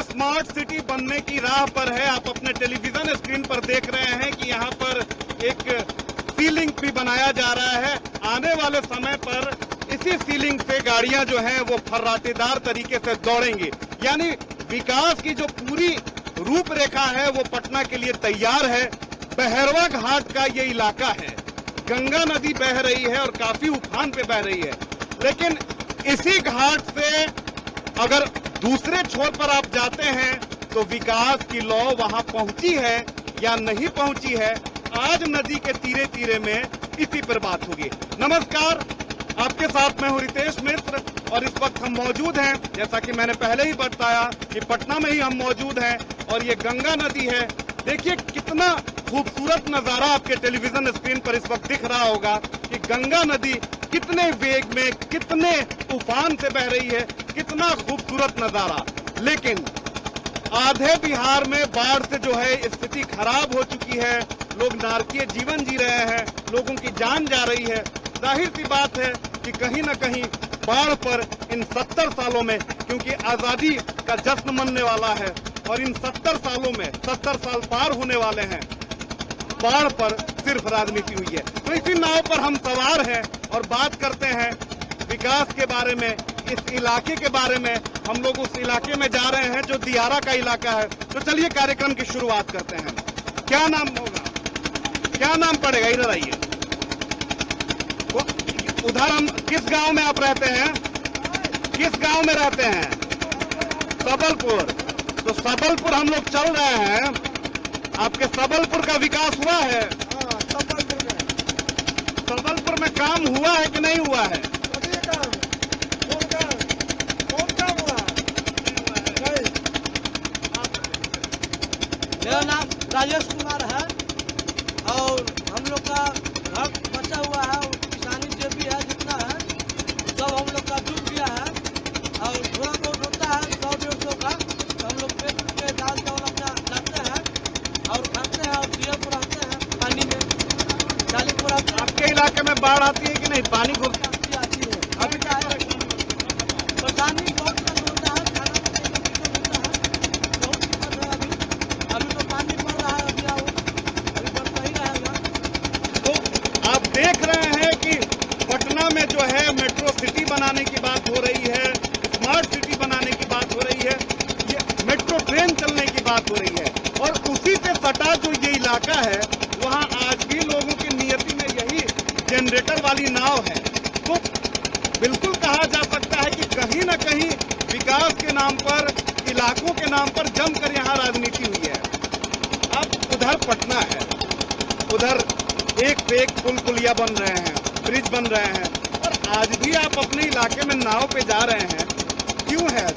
Smart city बनने की राह पर है। आप अपने टेलीविजन स्क्रीन पर देख रहे हैं कि यहाँ पर एक सीलिंग भी बनाया जा रहा है। आने वाले समय पर इसी सीलिंग से गाड़ियां जो हैं वो फर्राटेदार तरीके से दौड़ेंगी। यानी विकास की जो पूरी रूपरेखा है वो पटना के लिए तैयार है। बहरवा घाट का ये इलाका है, गंगा नदी बह रही है और काफी उफान पे बह रही है, लेकिन इसी घाट से अगर दूसरे छोर पर आप जाते हैं तो विकास की लौ वहां पहुंची है या नहीं पहुंची है, आज नदी के तीरे तीरे में इसी पर बात होगी। नमस्कार, आपके साथ मैं हूं रितेश मिश्र और इस वक्त हम मौजूद हैं, जैसा कि मैंने पहले ही बताया कि पटना में ही हम मौजूद हैं और ये गंगा नदी है। देखिए कितना खूबसूरत नजारा आपके टेलीविजन स्क्रीन पर इस वक्त दिख रहा होगा कि गंगा नदी कितने वेग में, कितने उफान से बह रही है, कितना खूबसूरत नजारा। लेकिन आधे बिहार में बाढ़ से जो है स्थिति खराब हो चुकी है, लोग नारकीय जीवन जी रहे हैं, लोगों की जान जा रही है। जाहिर सी बात है कि कहीं न कहीं बाढ़ पर इन 70 सालों में, क्योंकि आजादी का जश्न मनने वाला है और इन 70 सालों में 70 साल पार होने वाले हैं, बाढ़ पर सिर्फ राजनीति हुई है। तो इसी नाव पर हम सवार हैं और बात करते हैं विकास के बारे में, इस इलाके के बारे में। हम लोग उस इलाके में जा रहे हैं जो दियारा का इलाका है। तो चलिए कार्यक्रम की शुरुआत करते हैं। क्या नाम होगा, क्या नाम पड़ेगा? इधर आइए। उधर हम किस गांव में आप रहते हैं? किस गांव में रहते हैं? सबलपुर। तो सबलपुर हम लोग चल रहे हैं। आपके सबलपुर का विकास हुआ है? सबलपुर में काम हुआ है कि नहीं हुआ है? मेरा नाम राजेश कुमार है और हम लोग का घर बचा हुआ है, किसानी जो भी है जितना है सब हम लोग का डूब गया है और थोड़ा बहुत होता है 100-150 का, तो हम लोग पेट के दाल चावल अपना लाते हैं और खाते हैं और दिए को रहते हैं पानी में डाली को रहते हैं। आपके इलाके में बाढ़ आती है कि नहीं? पानी घुस आती है। अभी क्या है परेशानी बहुत कम होता है, खाना पीने का दिक्कत होता है, बहुत दिक्कत है। अभी तो पानी पड़ रहा है, अभी आओ अभी बढ़ता ही रहेगा। तो आप देख रहे हैं कि पटना में जो है मेट्रो सिटी बनाने की बात हो रही है, स्मार्ट सिटी बनाने की बात हो रही है, ये मेट्रो ट्रेन चलने की बात हो रही है और उसी से सटा जो ये इलाका है वहाँ आज भी लोगों की नियति में यही जनरेटर वाली नाव है। तो बिल्कुल कहा जा सकता है कि कहीं न कहीं विकास के नाम पर, इलाकों के नाम पर जमकर यहाँ राजनीति हुई है। अब उधर पटना है, उधर एक से एक पुल पुलिया बन रहे हैं, ब्रिज बन रहे हैं और आज भी आप अपने इलाके में नाव पे जा रहे हैं। क्यों है?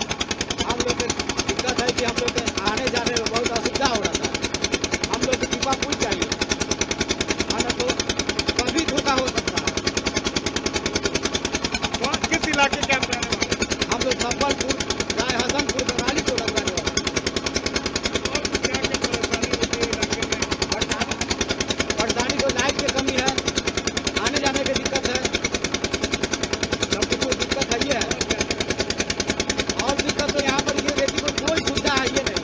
हम लोग की दिक्कत है कि हम लोग के आने जाने में बहुत असुविधा हो रहा था। हम लोग की कृपा पुल चाहिए, आना तो कभी धोखा हो सकता है। किस इलाके के आप रहने वाले? हम लोग संबलपुर, राय हसनपुर, बनाली को लगने वाले। और क्या क्या परेशानी होती है इलाके में? परेशानी तो लाइट की कमी है, आने जाने की दिक्कत है, सब कुछ दिक्कत है ही है। और दिक्कत तो यहाँ पर ये रहती है, कोई सुविधा है ये नहीं,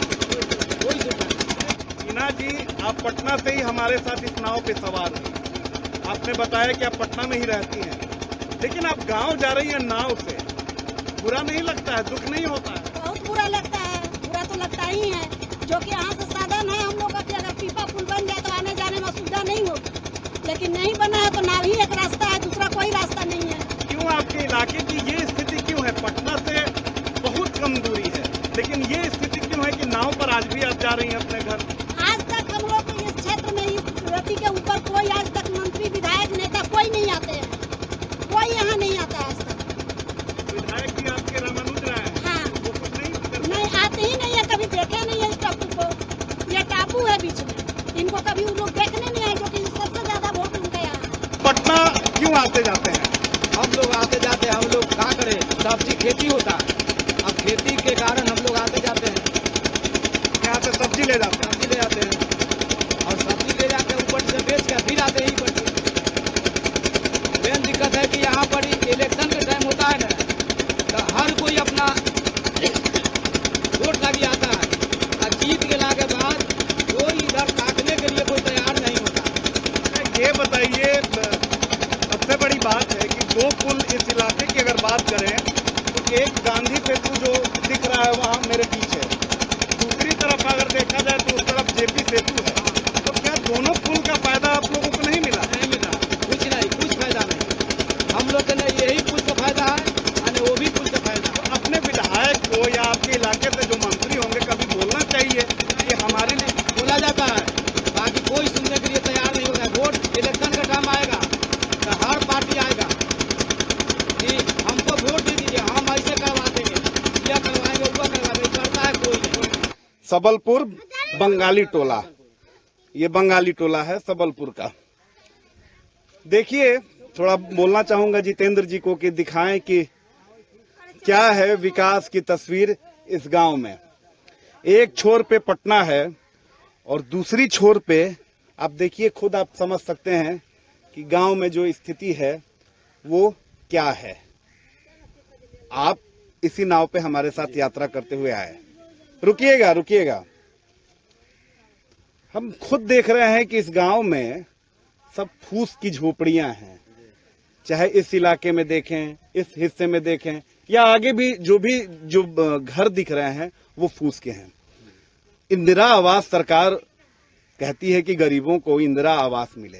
कोई सुविधा नहीं। मीना जी, आप पटना से ही हमारे साथ इस नाव पे सवार हुई। आपने बताया कि आप पटना में ही रहती हैं, लेकिन आप गांव जा रही हैं नाव से, बुरा नहीं लगता है, दुख नहीं होता है? बहुत बुरा लगता है, बुरा तो लगता ही है। जो कि यहाँ से साधन है हम लोग का कि अगर पीपा पुल बन जाए तो आने जाने में असुविधा नहीं होगी, लेकिन नहीं बना है तो नाव ही एक रास्ता है, दूसरा कोई रास्ता नहीं है। क्यों आपके इलाके की ये स्थिति क्यों है? पटना से बहुत कम दूरी है, लेकिन ये स्थिति क्यों है कि नाव पर आज भी आप जा रही हैं अपने घर? आज तक हम लोग को इस क्षेत्र में, इस व्यक्ति के ऊपर कोई आज तक मंत्री, विधायक, नेता कोई नहीं आते हैं, कोई यहाँ नहीं आता आज तक। विधायक भी आपके रामानुज राय हैं? हाँ, वो कुछ नहीं नहीं आते ही नहीं है, कभी देखे नहीं है इस टापू को। ये टापू है बीच में, इनको कभी उन लोग देखने नहीं आए, जो कि सबसे ज्यादा वोट उनका यहाँ है। पटना क्यों आते जाते हैं? हम लोग आते जाते, हम लोग क्या करें, सब्जी खेती होता है, अब खेती के कारण हम लोग आते जाते हैं, यहाँ से सब्जी ले जाते हैं। सब्जी ले जाते हैं और सब्जी ले जाते हैं, ऊपर से बेच कर फिर आते ही पड़ते। मेन दिक्कत है कि यहाँ पर इलेक्शन के टाइम होता है ना, तो हर कोई अपना वोट लग जाता है। वहाँ मेरे पीछे। दूसरी तरफ अगर देखा जाए तो उस तरफ जेपी सेतु है। तो क्या दोनों पुल का फायदा आप लोगों को नहीं मिला? नहीं मिला, कुछ नहीं, कुछ फायदा नहीं। हम लोग के लिए यही पुल का फायदा है और वो भी पुल का फायदा। तो अपने विधायक को या आपके इलाके से जो मंत्री होंगे कभी बोलना चाहिए कि हमारे लिए। बोला जाता है, बाकी कोई सुनने के लिए तैयार नहीं होता है। वोट इलेक्शन का टाइम आएगा तो हर पार्टी आएगा कि हमको वोट दे दीजिए, हम ऐसे करवा देंगे, यह करवाएंगे, वो करवाएंगे, करता है कोई नहीं। सबलपुर बंगाली टोला, ये बंगाली टोला है सबलपुर का। देखिए, थोड़ा बोलना चाहूंगा जितेंद्र जी को कि दिखाएं कि क्या है विकास की तस्वीर इस गांव में। एक छोर पे पटना है और दूसरी छोर पे आप देखिए, खुद आप समझ सकते हैं कि गांव में जो स्थिति है वो क्या है। आप इसी नाव पे हमारे साथ यात्रा करते हुए आए। रुकिएगा रुकिएगा, हम खुद देख रहे हैं कि इस गांव में सब फूस की झोपड़ियां हैं। चाहे इस इलाके में देखें, इस हिस्से में देखें या आगे भी जो घर दिख रहे हैं वो फूस के हैं। इंदिरा आवास सरकार कहती है कि गरीबों को इंदिरा आवास मिले।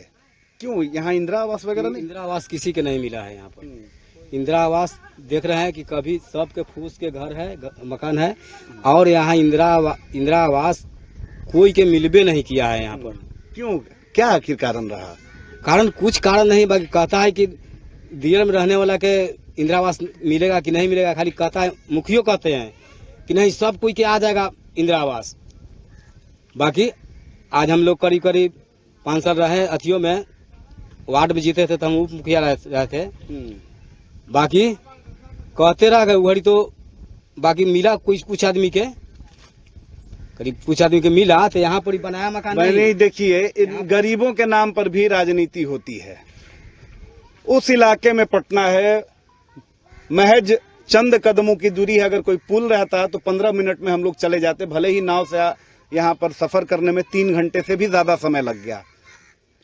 क्यों यहाँ इंदिरा आवास वगैरह नहीं? इंदिरा आवास किसी के नहीं मिला है यहाँ पर। इंदिरा आवास देख रहे हैं कि कभी सबके फूस के घर है, मकान है, और यहाँ इंदिरा आवास कोई के मिलबे नहीं किया है यहाँ पर। क्यों, क्या आखिर कारण रहा? कारण कुछ कारण नहीं, बाकी कहता है कि दियर में रहने वाला के इंदिरा आवास मिलेगा कि नहीं मिलेगा, खाली कहता है, मुखियो कहते हैं कि नहीं सब कोई के आ जाएगा इंदिरा आवास। बाकी आज हम लोग करीब करीब 5 साल रहे अथियों में, वार्ड में जीते थे तो हम उप मुखिया रहे थे। बाकी कहते रह गए उघड़ी, तो बाकी मिला कुछ आदमी के, करीब कुछ आदमी के मिला तो यहाँ पर बनाया मकान नहीं। देखिए, इन गरीबों के नाम पर भी राजनीति होती है। उस इलाके में पटना है, महज चंद कदमों की दूरी है। अगर कोई पुल रहता तो 15 मिनट में हम लोग चले जाते, भले ही नाव से यहाँ पर सफर करने में 3 घंटे से भी ज्यादा समय लग गया।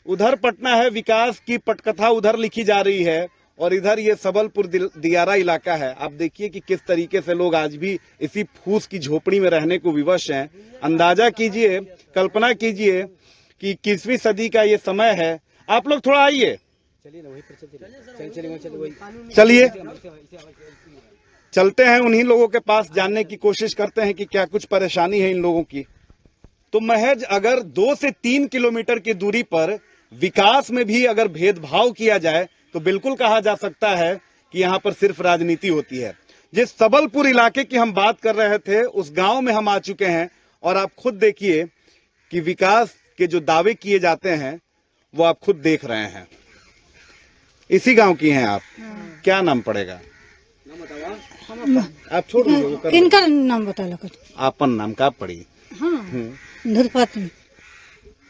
उधर पटना है, विकास की पटकथा उधर लिखी जा रही है, और इधर ये सबलपुर दियारा इलाका है। आप देखिए कि किस तरीके से लोग आज भी इसी फूस की झोपड़ी में रहने को विवश हैं। अंदाजा कीजिए, कल्पना कीजिए कि 21वीं सदी का ये समय है। आप लोग थोड़ा आइए, चलिए चलते हैं उन्हीं लोगों के पास, जानने की कोशिश करते हैं कि क्या कुछ परेशानी है इन लोगों की। तो महज अगर 2 से 3 किलोमीटर की दूरी पर विकास में भी अगर भेदभाव किया जाए तो बिल्कुल कहा जा सकता है कि यहाँ पर सिर्फ राजनीति होती है। जिस सबलपुर इलाके की हम बात कर रहे थे, उस गांव में हम आ चुके हैं, और आप खुद देखिए कि विकास के जो दावे किए जाते हैं वो आप खुद देख रहे हैं। इसी गांव की हैं आप? क्या नाम पड़ेगा? आप छोड़ दीजिए, इनका नाम बता लो। आपन नाम का पड़ी? हाँ, धुरपति।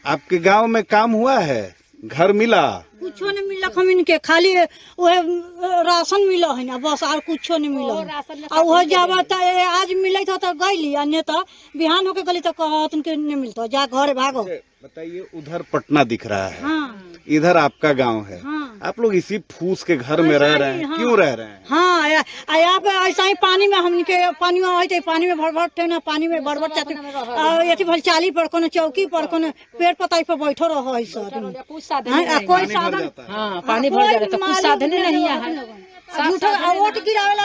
आपके गांव में काम हुआ है, घर मिला? कुछ नहीं मिला हम इनके, खाली वह राशन मिला है ना, बस, और कुछ नहीं मिला। और वह जब आज मिले था तो गई, अन्य तो बिहान होके गली तो कहत उनके नहीं मिलता, जा घर भागो। बताइए, उधर पटना दिख रहा है, हाँ, इधर आपका गांव है। हाँ। आप लोग इसी फूस के घर में रह रहे हैं। हाँ। क्यों रह रहे हैं? हाँ, यहाँ पे ऐसा ही पानी में हमके पानी में आते, पानी में भरभर थे ना, पानी में भरभर चाहते भल चाली पर, कोनो चौकी पर, कोनो पेड़ पताई पर बैठो रहो है सब। कोई साधन, हाँ, पानी भर जाता, कुछ साधन नहीं है। वोट गिरावेला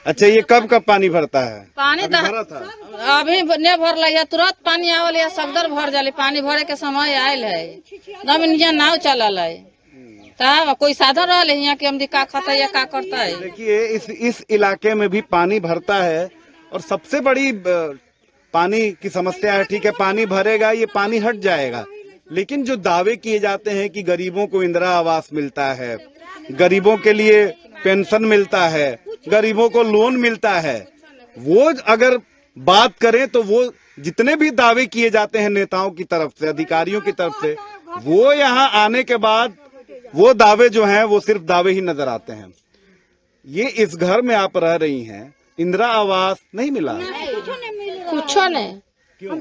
अच्छा, ये कब कब पानी भरता है? पानी भरा था? अभी नहीं भरल है, तुरंत पानी आवल है, सगदर भर जाले। पानी भरे के समय आयल है, दम निजा नाव चलल है, तब कोई साधन रहल है यहाँ के हम का खाता या का करता है। देखिए, इस इलाके में भी पानी भरता है, और सबसे बड़ी पानी की समस्या है। ठीक है, पानी भरेगा, ये पानी हट जाएगा, लेकिन जो दावे किए जाते हैं कि गरीबों को इंदिरा आवास मिलता है, गरीबों के लिए पेंशन मिलता है, गरीबों को लोन मिलता है, वो अगर बात करें तो वो जितने भी दावे किए जाते हैं नेताओं की तरफ से, अधिकारियों की तरफ से, वो यहाँ आने के बाद वो दावे जो हैं वो सिर्फ दावे ही नजर आते हैं। ये इस घर में आप रह रही हैं, इंदिरा आवास नहीं मिला? कुछ नहीं। क्यों?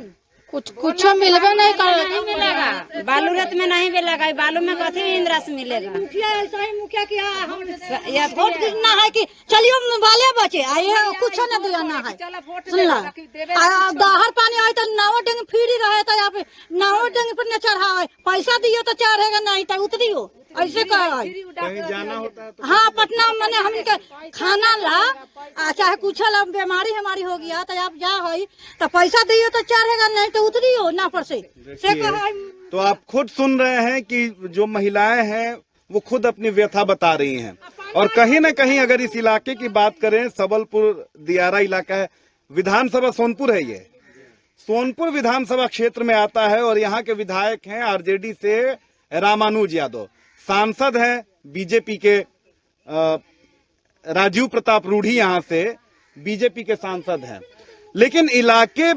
कुछ मिलबे नहीं मिलेगा। बालू रेत में नहीं मिलेगा, बालू में कथी इंदिरा से मिलेगा। मुखिया ऐसा ही मुखिया की हम वोट कितना है कि चलिए बाले बचे आइए कुछ न दिया ना है सुनला दाहर पानी आए तो नाव डेंगे फ्री रहे तो यहाँ पे नाव डेंगे पर न चढ़ावे पैसा दियो तो चढ़ेगा नहीं तो उतरियो ऐसे कहा कहीं जाना होता है तो हाँ पटना मैंने हमके खाना ला चाहे कुछ ला बीमारी हमारी हो गया तो आप जा है तो पैसा दियो तो चढ़ेगा नहीं तो उतरियो ना पर से कहा। तो आप खुद सुन रहे हैं कि जो महिलाएं हैं वो खुद अपनी व्यथा बता रही हैं और कहीं न कहीं अगर इस इलाके की बात करें, सबलपुर दियारा इलाका है, विधानसभा सोनपुर है, ये सोनपुर विधानसभा क्षेत्र में आता है और यहाँ के विधायक हैं आरजेडी से रामानुज यादव, सांसद हैं बीजेपी के राजीव प्रताप रूढ़ी यहाँ से बीजेपी के सांसद हैं। लेकिन इलाके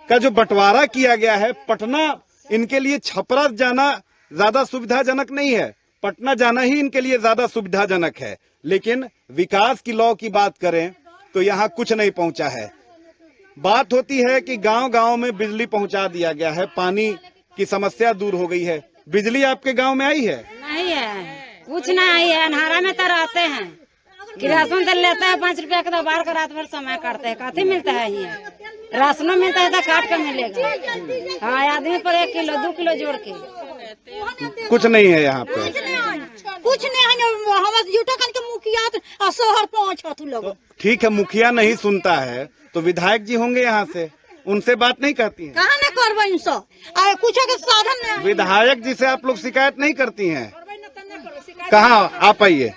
का जो बंटवारा किया गया है, पटना इनके लिए छपरा जाना ज्यादा सुविधाजनक नहीं है, पटना जाना ही इनके लिए ज्यादा सुविधाजनक है। लेकिन विकास की लौ की बात करें तो यहाँ कुछ नहीं पहुंचा है। बात होती है कि गांव-गांव में बिजली पहुंचा दिया गया है, पानी की समस्या दूर हो गई है। बिजली आपके गांव में आई है? नहीं है, कुछ नहीं आई है। अन्हारा में तो रहते हैं, किरासन तेल लेता है 5 रुपया का, बार का रात भर समय काटते हैं। काफी मिलता है यहाँ, राशनों मिलता है तो काट कर मिलेगा। हाँ, आदमी पर 1 किलो 2 किलो जोड़ के कुछ नहीं है यहाँ पे, कुछ नहीं है। हम जुटा के मुखिया शहर पहुँच लोग। ठीक है, मुखिया नहीं सुनता है तो विधायक जी होंगे यहाँ से, उनसे बात नहीं करती हैं? कहाँ न करबे इनसे, कुछ के साधन नहीं। विधायक जी से आप लोग शिकायत नहीं करती हैं? कहाँ आप आइए।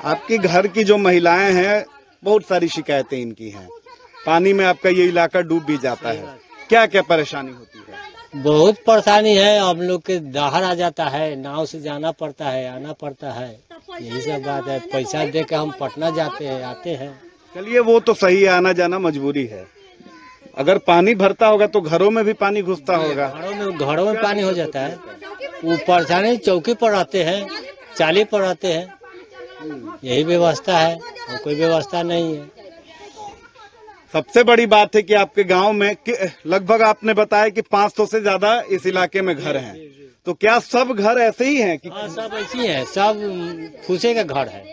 आपकी घर की जो महिलाएं हैं, बहुत सारी शिकायतें इनकी हैं। पानी में आपका ये इलाका डूब भी जाता है, क्या क्या परेशानी होती है? बहुत परेशानी है। हम लोग के दाहर आ जाता है, नाव से जाना पड़ता है, आना पड़ता है, यही सब बात है। पैसा दे के हम पटना जाते हैं, आते हैं। चलिए वो तो सही है, आना जाना मजबूरी है। अगर पानी भरता होगा तो घरों में भी पानी घुसता होगा। घरों में पानी हो जाता है। वो परेशानी चौकी पर रहते हैं, चाली पर रहते हैं, यही व्यवस्था है और कोई व्यवस्था नहीं है। सबसे बड़ी बात है कि आपके गांव में लगभग आपने बताया कि 500 से ज्यादा इस इलाके में घर हैं। तो क्या सब घर ऐसे ही हैं कि? हाँ, सब ऐसी है, सब फूसे का घर है।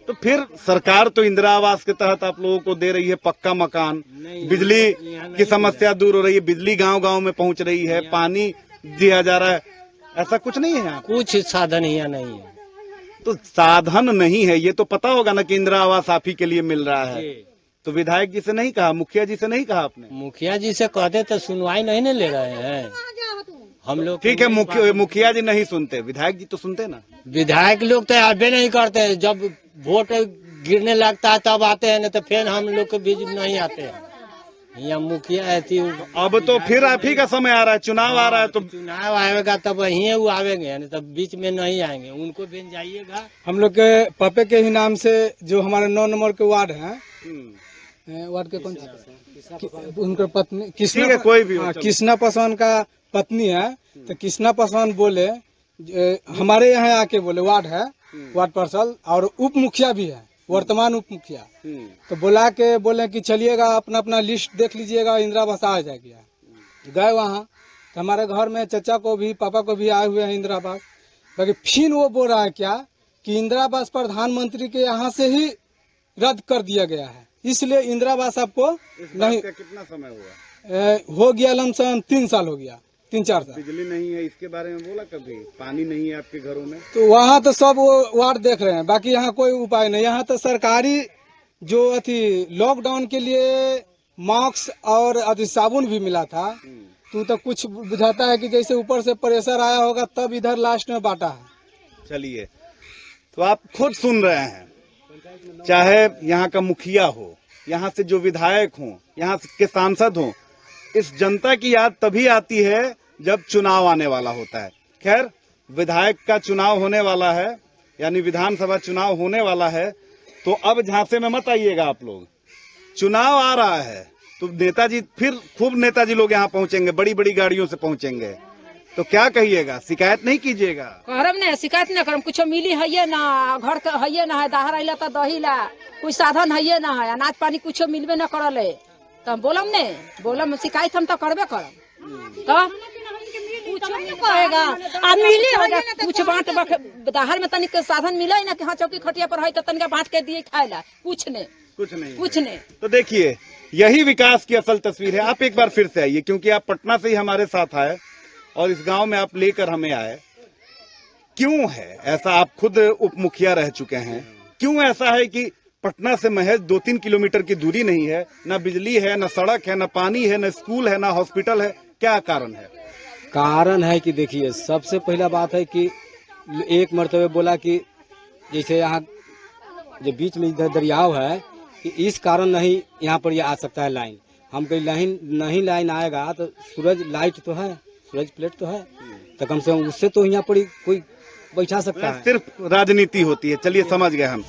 तो फिर सरकार तो इंदिरा आवास के तहत आप लोगों को दे रही है पक्का मकान, बिजली की समस्या दूर हो रही है, बिजली गांव-गांव में पहुंच रही है, पानी दिया जा रहा है, ऐसा कुछ नहीं है यहाँ? कुछ साधन यहाँ नहीं है। तो साधन नहीं है ये तो पता होगा ना कि इंदिरा आवास आप ही के लिए मिल रहा है। तो विधायक जी से नहीं कहा, मुखिया जी से नहीं कहा आपने? मुखिया जी से कहते तो सुनवाई नहीं न ले रहे हैं हम लोग। ठीक है, मुखिया जी नहीं सुनते, विधायक जी तो सुनते ना। विधायक लोग तो आबे नहीं करते, जब वोट गिरने लगता है तब आते हैं, नहीं तो फिर हम लोग के बीच नहीं आते हैं। यहाँ मुखिया थी। अब तो फिर आप ही का समय आ रहा है, चुनाव आ रहा है, तो चुनाव आएगा तब यही वो आवेंगे, नहीं तब बीच में नहीं आएंगे, उनको भेज जाइएगा। हम लोग के पपे के ही नाम से जो हमारे 9 नंबर के वार्ड है, वार्ड के कौन उनका पत्नी कृष्णा, कोई भी कृष्णा पासवान का पत्नी है। तो कृष्णा पासवान बोले, हमारे यहाँ आके बोले, वार्ड है, वार्ड पार्षद और उप मुखिया भी है, वर्तमान उप मुखिया। तो बुला के बोले कि चलिएगा अपना अपना लिस्ट देख लीजिएगा, इंदिरा आवास आ जाएगी। गए वहाँ तो हमारे घर में चचा को भी पापा को भी आए हुए हैं इंदिरा आवास। बाकी फिर वो बोल रहा है क्या कि इंदिरा आवास प्रधानमंत्री के यहाँ से ही रद्द कर दिया गया है, इसलिए इंदिरा आवास आपको नहीं। कितना समय हुआ? हो गया लमसम 3 साल हो गया, 3-4 साल। बिजली नहीं है इसके बारे में बोला कभी? पानी नहीं है आपके घरों में? तो वहाँ तो सब वो वार्ड देख रहे हैं, बाकी यहाँ कोई उपाय नहीं। यहाँ तो सरकारी जो अथी लॉकडाउन के लिए मास्क और अथी साबुन भी मिला था, तो कुछ बुझाता है कि जैसे ऊपर से प्रेशर आया होगा तब इधर लास्ट में बांटा है। चलिए, तो आप खुद सुन रहे हैं, चाहे यहाँ का मुखिया हो, यहाँ से जो विधायक हो, यहाँ के सांसद हो, इस जनता की याद तभी आती है जब चुनाव आने वाला होता है। खैर, विधायक का चुनाव होने वाला है, यानी विधानसभा चुनाव होने वाला है, तो अब झांसे में मत आइएगा आप लोग। चुनाव आ रहा है तो नेताजी, फिर खूब नेताजी लोग यहाँ पहुंचेंगे, बड़ी बड़ी गाड़ियों से पहुंचेंगे, तो क्या कहिएगा? शिकायत नहीं कीजिएगा? करम ने शिकायत न करम, कुछ मिली है ना, घर के है ना, है दाहर अला तो दही ला, कोई साधन है ना, है अनाज पानी कुछ मिलबे न करल है, तो हम बोलम शिकायत हम तो करबे करब। तो कहेगा आ मिली कुछ बांट दाहर में तनिक साधन मिले ना कि हाँ चौकी खटिया पर है तो तनिक बांट के दिए खाए ला, कुछ नहीं। तो देखिए यही विकास की असल तस्वीर है। आप एक बार फिर से आइए, क्योंकि आप पटना से ही हमारे साथ आए और इस गांव में आप लेकर हमें आए। क्यों है ऐसा? आप खुद उप मुखिया रह चुके हैं। क्यों ऐसा है कि पटना से महज 2-3 किलोमीटर की दूरी नहीं है, न बिजली है, न सड़क है, न पानी है, न स्कूल है, न हॉस्पिटल है? क्या कारण है? कारण है कि देखिए, सबसे पहला बात है कि एक मरतबे बोला कि जैसे यहाँ जो बीच में इधर दरियाव है कि इस कारण नहीं यहाँ पर ये आ सकता है लाइन। हम कहीं लाइन आएगा तो सूरज लाइट तो है, सूरज प्लेट तो है, तो कम से कम उससे तो यहाँ पर कोई बैठा सकता है। सिर्फ राजनीति होती है। चलिए समझ गए हम।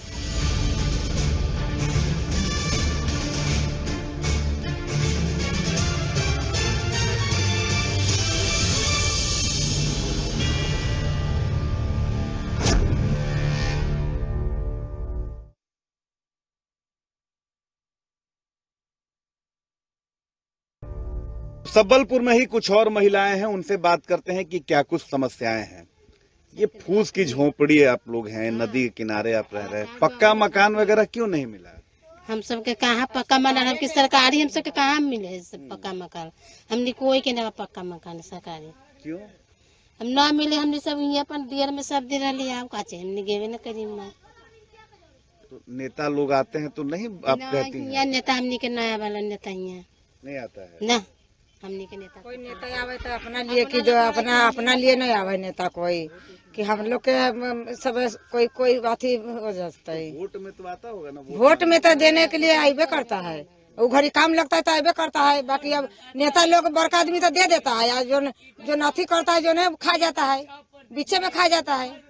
सबलपुर में ही कुछ और महिलाएं हैं, उनसे बात करते हैं कि क्या कुछ समस्याएं हैं। ये फूस की झोपड़ी आप लोग हैं, नदी के किनारे आप रह रहे हैं, पक्का मकान वगैरह क्यों नहीं मिला? हम सबके कहाँ पक्का मकान, हमकी सरकारी हम सबके कहाँ मिले सब पक्का मकान? हमने कोई के ना पक्का मकान सरकारी क्यों हम ना मिले? हमने सब यहाँ पर दियर में सब दिन लिया काचे हमने गेवे न करी माँ। तो नेता लोग आते हैं तो नहीं आप कहती हैं? यहाँ नेता हमने के नया वाला नेता यहाँ नहीं आता है ना, हमने के नेता कोई नेता आवे तो अपना लिए कि जो अपना लिए नहीं आवे नेता कोई कि हम लोग के सब कोई बात ही हो जाता है। वोट में तो आता होगा ना? वोट में तो देने के लिए आइबे करता है, वो घड़ी काम लगता है तो आइबे करता है। बाकी अब नेता लोग बड़का आदमी तो दे देता है, जो नाथी करता है जो नहीं खा जाता है, बीचे में खा जाता है।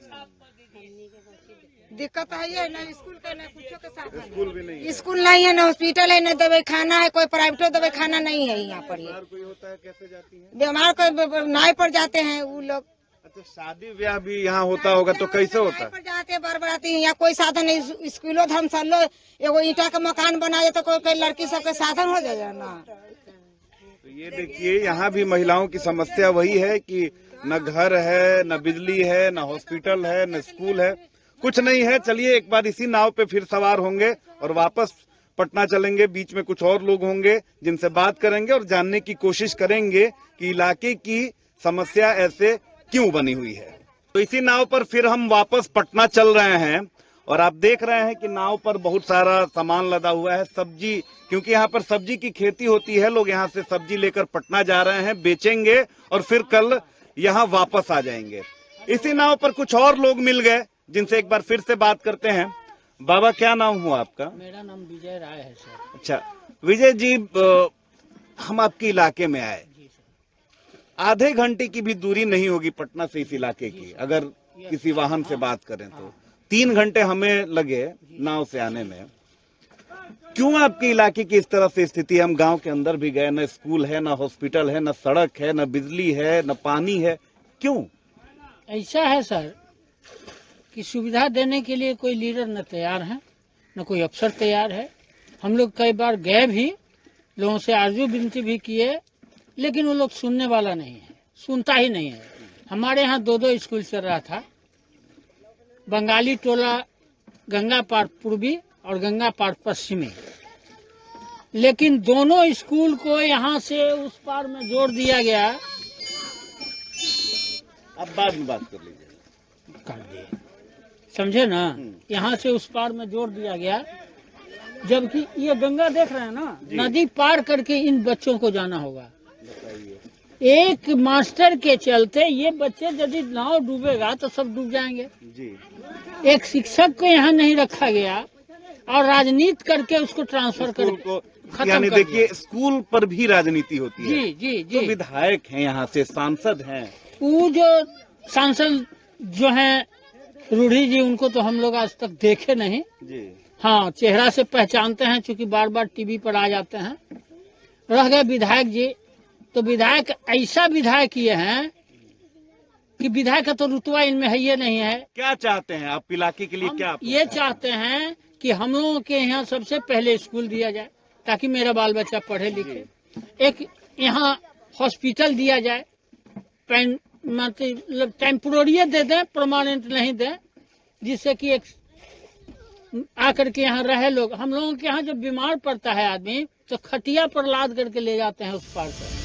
दिक्कत है ये ना स्कूल के ना कुछ के साथ स्कूल भी नहीं है, स्कूल नहीं है, ना हॉस्पिटल है, ना दवाई खाना है, कोई प्राइवेट दवाई खाना नहीं है यहाँ पर। ये कोई होता है कैसे जाती है? बीमार को नाव पर जाते हैं वो लोग। अच्छा, शादी ब्याह भी यहाँ होता होगा तो कैसे होता है? पर जाते बरबराती यहाँ कोई साधन नहीं, स्कूलों धर्मशालो एगो ईटा का मकान बनाए तो कोई लड़की सबके साधन हो जाए ना। तो ये देखिए, यहाँ भी महिलाओं की समस्या वही है कि न घर है, न बिजली है, न हॉस्पिटल है, न स्कूल है, कुछ नहीं है। चलिए एक बार इसी नाव पे फिर सवार होंगे और वापस पटना चलेंगे। बीच में कुछ और लोग होंगे जिनसे बात करेंगे और जानने की कोशिश करेंगे कि इलाके की समस्या ऐसे क्यों बनी हुई है। तो इसी नाव पर फिर हम वापस पटना चल रहे हैं और आप देख रहे हैं कि नाव पर बहुत सारा सामान लदा हुआ है, सब्जी, क्योंकि यहाँ पर सब्जी की खेती होती है। लोग यहाँ से सब्जी लेकर पटना जा रहे हैं, बेचेंगे और फिर कल यहाँ वापस आ जाएंगे। इसी नाव पर कुछ और लोग मिल गए जिनसे एक बार फिर से बात करते हैं। बाबा, क्या नाम हुआ आपका? मेरा नाम विजय राय है सर। अच्छा विजय जी, हम आपके इलाके में आए, आधे घंटे की भी दूरी नहीं होगी पटना से इस इलाके की, अगर किसी वाहन से बात करें तो 3 घंटे हमें लगे नाव से आने में। क्यों आपके इलाके की इस तरह से स्थिति? हम गांव के अंदर भी गए, न स्कूल है, न हॉस्पिटल है, न सड़क है, न बिजली है, न पानी है। क्यों ऐसा है सर कि सुविधा देने के लिए कोई लीडर न तैयार है, न कोई अफसर तैयार है। हम लोग कई बार गए भी, लोगों से आरजू विनती भी किए, लेकिन वो लोग सुनने वाला नहीं है, सुनता ही नहीं है। हमारे यहाँ 2 स्कूल चल रहा था, बंगाली टोला गंगा पार पूर्वी और गंगा पार पश्चिमी, लेकिन दोनों स्कूल को यहाँ से उस पार में जोड़ दिया गया। अब बाद में बात कर लीजिए। कर दिए, समझे ना, यहाँ से उस पार में जोड़ दिया गया, जबकि ये गंगा देख रहे हैं ना, नदी पार करके इन बच्चों को जाना होगा। एक मास्टर के चलते ये बच्चे, यदि नाव डूबेगा तो सब डूब जाएंगे जी। एक शिक्षक को यहाँ नहीं रखा गया और राजनीति करके उसको ट्रांसफर स्कूल कर को, खत्म यानी कर देखिए स्कूल पर भी राजनीति होती है। जी जी तो जी। विधायक हैं, यहाँ से सांसद हैं, वो जो सांसद जो हैं रूढ़ी जी, उनको तो हम लोग आज तक देखे नहीं जी। हाँ, चेहरा से पहचानते हैं क्योंकि बार बार टीवी पर आ जाते हैं। रह गए विधायक जी, तो विधायक ऐसा विधायक ये हैं कि विधायक का तो रुतबा इनमें है ये नहीं है। क्या चाहते हैं आप इलाके के लिए? क्या आप ये चाहते हैं कि हम लोगों के यहाँ सबसे पहले स्कूल दिया जाए ताकि मेरा बाल बच्चा पढ़े लिखे। एक यहाँ हॉस्पिटल दिया जाए, मतलब टेम्पोररी दे दें, परमानेंट नहीं दें, जिससे कि एक आकर के यहाँ रहे लोग। हम लोगों के यहाँ जब बीमार पड़ता है आदमी तो खटिया पर लाद करके ले जाते हैं उस पार से।